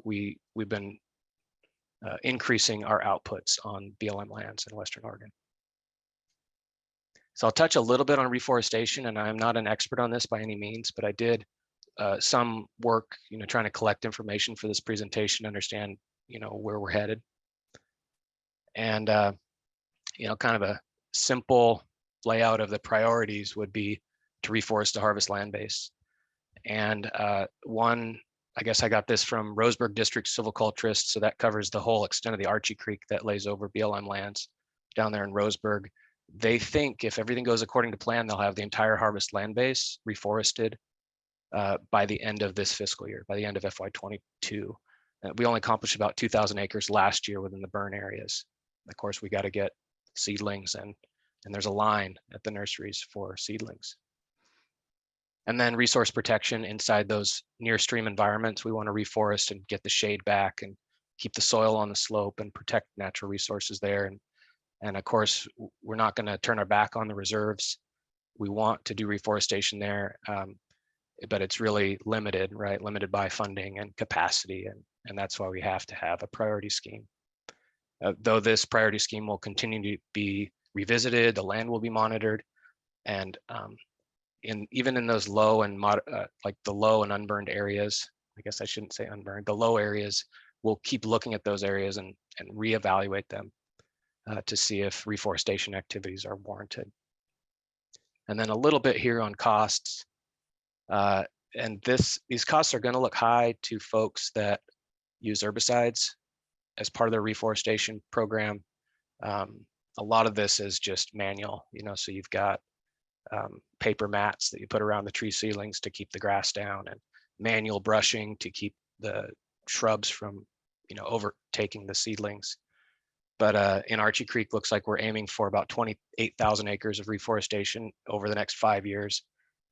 We've been increasing our outputs on BLM lands in Western Oregon. So I'll touch a little bit on reforestation, and I'm not an expert on this by any means, but I did some work, trying to collect information for this presentation, understand, where we're headed. And, kind of a simple layout of the priorities would be to reforest the harvest land base. And one, I guess I got this from Roseburg District Silviculturist, so that covers the whole extent of the Archie Creek that lays over BLM lands down there in Roseburg. They think if everything goes according to plan, they'll have the entire harvest land base reforested by the end of this fiscal year, by the end of FY22. We only accomplished about 2,000 acres last year within the burn areas. Of course, we got to get seedlings, and there's a line at the nurseries for seedlings. And then resource protection inside those near stream environments. We want to reforest and get the shade back and keep the soil on the slope and protect natural resources there. And of course, we're not going to turn our back on the reserves. We want to do reforestation there, but it's really limited, right? Limited by funding and capacity. And that's why we have to have a priority scheme. Though this priority scheme will continue to be revisited, the land will be monitored, and even in those low and like the low and unburned areas, I guess I shouldn't say unburned, the low areas, we'll keep looking at those areas and reevaluate them to see if reforestation activities are warranted. And then a little bit here on costs. And these costs are going to look high to folks that use herbicides as part of their reforestation program. A lot of this is just manual, so you've got paper mats that you put around the tree ceilings to keep the grass down, and manual brushing to keep the shrubs from, overtaking the seedlings. But in Archie Creek, looks like we're aiming for about 28,000 acres of reforestation over the next 5 years.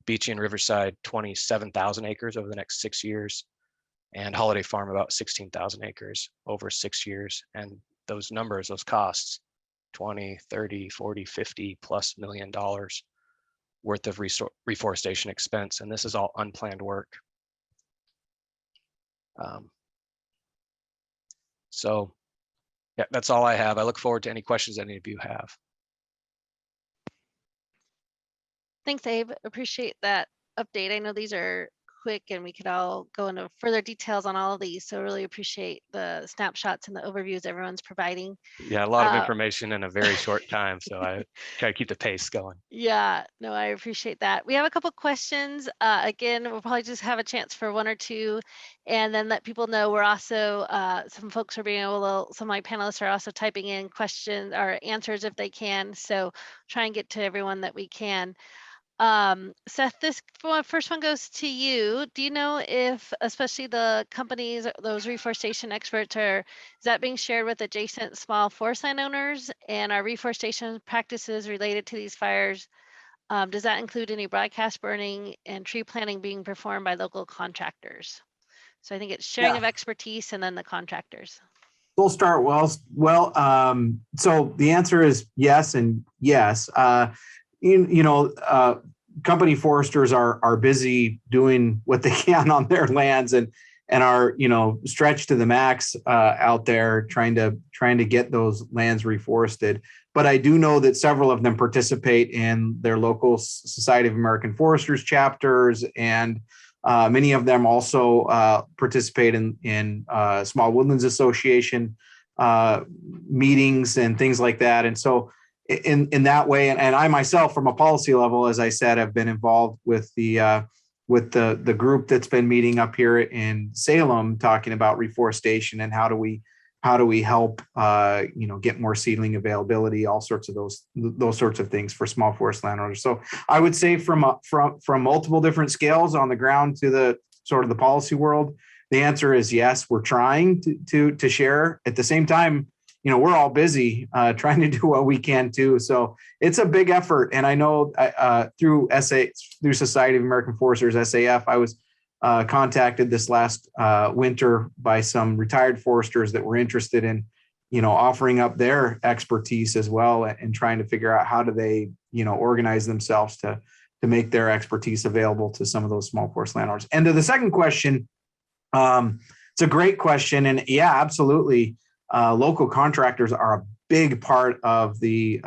Beachy and Riverside, 27,000 acres over the next 6 years. And Holiday Farm, about 16,000 acres over 6 years. And those numbers, those costs, 20, 30, 40, 50 plus $1 million worth of reforestation expense. And this is all unplanned work. So yeah, that's all I have. I look forward to any questions any of you have. Thanks, Abe. Appreciate that update. I know these are quick and we could all go into further details on all of these. So really appreciate the snapshots and the overviews everyone's providing. Yeah, a lot of information in a very short time. So I try to keep the pace going. Yeah, no, I appreciate that. We have a couple questions. Again, we'll probably just have a chance for one or two and then let people know we're also, some folks are being able to, some of my panelists are also typing in questions or answers if they can. So try and get to everyone that we can. Seth, this first one goes to you. Do you know if, especially the companies, those reforestation experts, is that being shared with adjacent small forest landowners, and are reforestation practices related to these fires? Does that include any broadcast burning and tree planting being performed by local contractors? So I think it's sharing of expertise and then the contractors. We'll start so the answer is yes and yes. Company foresters are busy doing what they can on their lands and are stretched to the max out there trying to get those lands reforested. But I do know that several of them participate in their local Society of American Foresters chapters, and many of them also participate in Small Woodlands Association meetings and things like that. And so in that way, and I myself, from a policy level, as I said, have been involved with the with the group that's been meeting up here in Salem, talking about reforestation and how do we help get more seedling availability, all sorts of those sorts of things for small forest landowners. So I would say from multiple different scales on the ground to the sort of the policy world, the answer is yes. We're trying to share. At the same time, we're all busy trying to do what we can too. So it's a big effort. And I know through Society of American Foresters, SAF, I was contacted this last winter by some retired foresters that were interested in, offering up their expertise as well and trying to figure out how do they, organize themselves to make their expertise available to some of those small forest landowners. And to the second question, it's a great question. And yeah, absolutely. Local contractors are a big part of the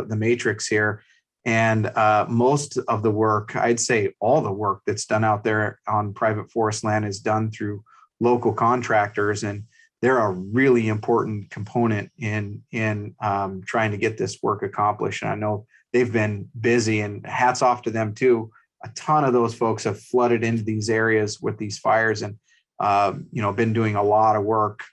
matrix here, and most of the work, I'd say all the work that's done out there on private forest land is done through local contractors, and they're a really important component in trying to get this work accomplished. And I know they've been busy, and hats off to them too. A ton of those folks have flooded into these areas with these fires and been doing a lot of work.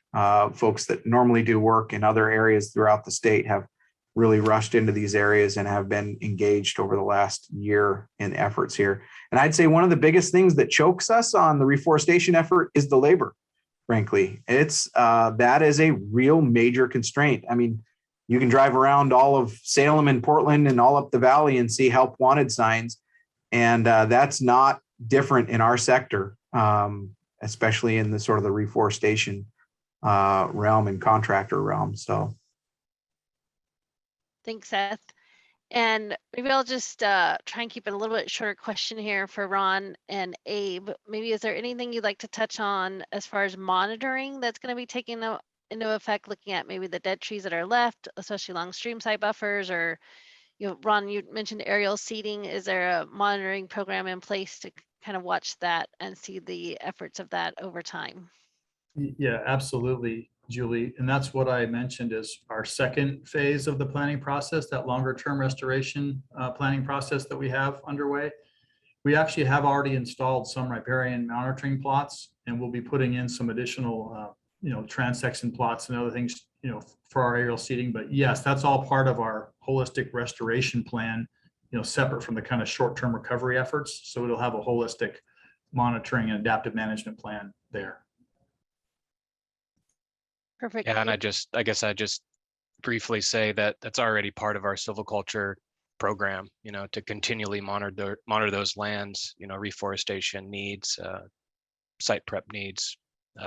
Folks that normally do work in other areas throughout the state have really rushed into these areas and have been engaged over the last year in efforts here. And I'd say one of the biggest things that chokes us on the reforestation effort is the labor. Frankly, that is a real major constraint. I mean, you can drive around all of Salem and Portland and all up the valley and see help wanted signs. And that's not different in our sector. Especially in the sort of the reforestation realm and contractor realm. So. Thanks, Seth. And maybe I'll just try and keep it a little bit shorter question here for Ron and Abe. Maybe is there anything you'd like to touch on as far as monitoring that's going to be taken into effect, looking at maybe the dead trees that are left, especially along stream side buffers, or, Ron, you mentioned aerial seeding. Is there a monitoring program in place to kind of watch that and see the efforts of that over time? Yeah, absolutely, Julie. And that's what I mentioned is our second phase of the planning process, that longer term restoration planning process that we have underway. We actually have already installed some riparian monitoring plots, and we'll be putting in some additional, transsection plots and other things, for our aerial seeding. But yes, that's all part of our holistic restoration plan, separate from the kind of short-term recovery efforts. So it'll have a holistic monitoring and adaptive management plan there. Perfect. Yeah, and I guess I just briefly say that that's already part of our silviculture program, to continually monitor those lands, reforestation needs, site prep needs,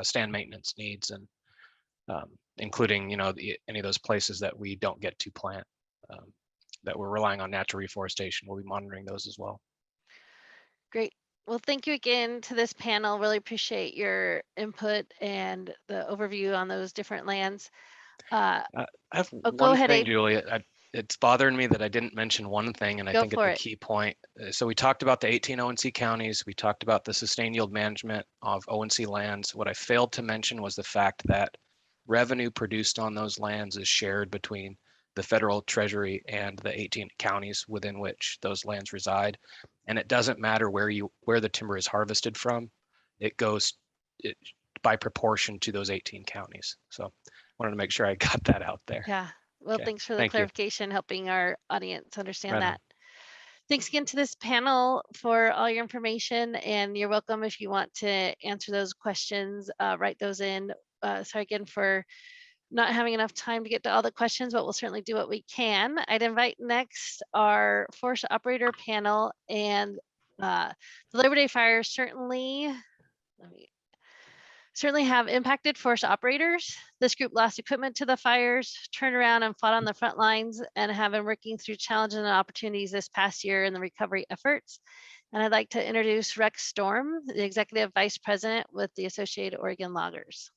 stand maintenance needs, and including, any of those places that we don't get to plant, that we're relying on natural reforestation. We'll be monitoring those as well. Great. Well, thank you again to this panel. Really appreciate your input and the overview on those different lands. I have go one ahead, thing, Abe. Julie. It's bothering me that I didn't mention one thing, and I think it's a key point. So we talked about the 18 ONC counties. We talked about the sustained yield management of ONC lands. What I failed to mention was the fact that revenue produced on those lands is shared between the federal treasury and the 18 counties within which those lands reside. And it doesn't matter where the timber is harvested from. It goes by proportion to those 18 counties. So I wanted to make sure I got that out there. Yeah. Well, Okay. Thanks for the Thank you. clarification, helping our audience understand Right that. on. Thanks again to this panel for all your information, and you're welcome if you want to answer those questions, write those in. Sorry again for not having enough time to get to all the questions, but we'll certainly do what we can. I'd invite next our forest operator panel, and the Labor Day fires certainly have impacted forest operators. This group lost equipment to the fires, turned around and fought on the front lines, and have been working through challenges and opportunities this past year in the recovery efforts. And I'd like to introduce Rex Storm, the Executive Vice President with the Associated Oregon Loggers.